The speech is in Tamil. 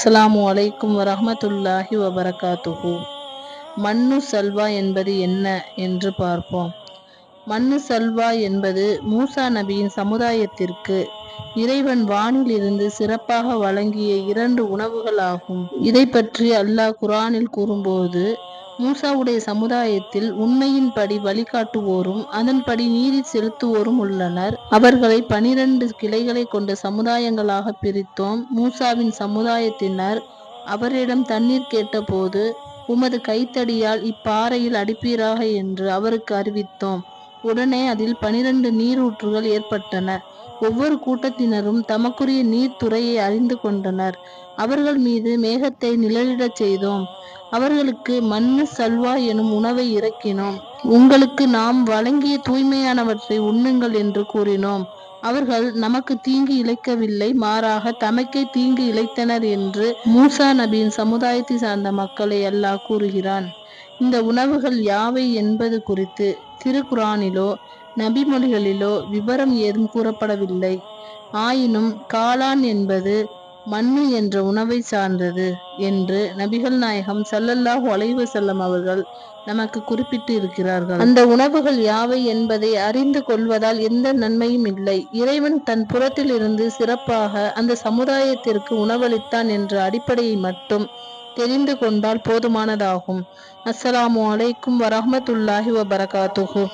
அஸ்ஸலாமு அலைக்கும் வரஹ்மத்துல்லாஹி வபரகாத்துஹு. மன்னு சல்வா என்பது என்ன என்று பார்ப்போம். மன்னு சல்வா என்பது மூசா நபியின் சமுதாயத்திற்கு இறைவன் வானில் இருந்து சிறப்பாக வழங்கிய 2 உணவுகள் ஆகும். இதை பற்றி அல்லாஹ் குர்ஆனில் கூறும்போது, மூசாவுடைய சமுதாயத்தில் உண்மையின்படி வழிகாட்டுவோரும் அதன்படி நீதி செலுத்துவோரும் உள்ளனர். அவர்களை 12 கிளைகளை கொண்ட சமுதாயங்களாக பிரித்தோம். மூசாவின் சமுதாயத்தினர் அவரிடம் தண்ணீர் கேட்டபோது, உமது கைத்தடியால் இப்பாறையில் அடிப்பீராக என்று அவருக்கு அறிவித்தோம். உடனே அதில் 12 நீரூற்றுகள் ஏற்பட்டன. ஒவ்வொரு கூட்டத்தினரும் தமக்குரிய நீர்த்துறையை அறிந்து கொண்டனர். அவர்கள் மீது மேகத்தை நிழலிடச் செய்தோம். அவர்களுக்கு மன்னு சல்வா எனும் உணவை இறக்கினோம். உங்களுக்கு நாம் வழங்கிய தூய்மையானவற்றை உண்ணுங்கள் என்று கூறினோம். அவர்கள் நமக்கு தீங்கு இழைக்கவில்லை, மாறாக தமக்கே தீங்கு இழைத்தனர் என்று மூசா நபியின் சமுதாயத்தை சார்ந்த மக்களை அல்லாஹ் கூறுகிறான். இந்த உணவுகள் யாவை என்பது குறித்து திருக்குர்ஆனிலோ நபிமொழிகளிலோ விபரம் ஏதும் கூறப்படவில்லை. ஆயினும் காளான் என்பது மன்னு என்ற உணவை சார்ந்தது என்று நபிகள் நாயகம் ஸல்லல்லாஹு அலைஹி வஸல்லம் அவர்கள் நமக்கு குறிப்பிட்டு இருக்கிறார்கள். அந்த உணவுகள் யாவை என்பதை அறிந்து கொள்வதால் எந்த நன்மையும் இல்லை. இறைவன் தன் புறத்தில் இருந்து சிறப்பாக அந்த சமுதாயத்திற்கு உணவளித்தான் என்ற அடிப்படையை மட்டும் தெரிந்து கொண்டால் போதுமானதாகும். அஸ்ஸலாமு அலைக்கும் வரஹ்மத்துல்லாஹி வபரகாத்துஹு.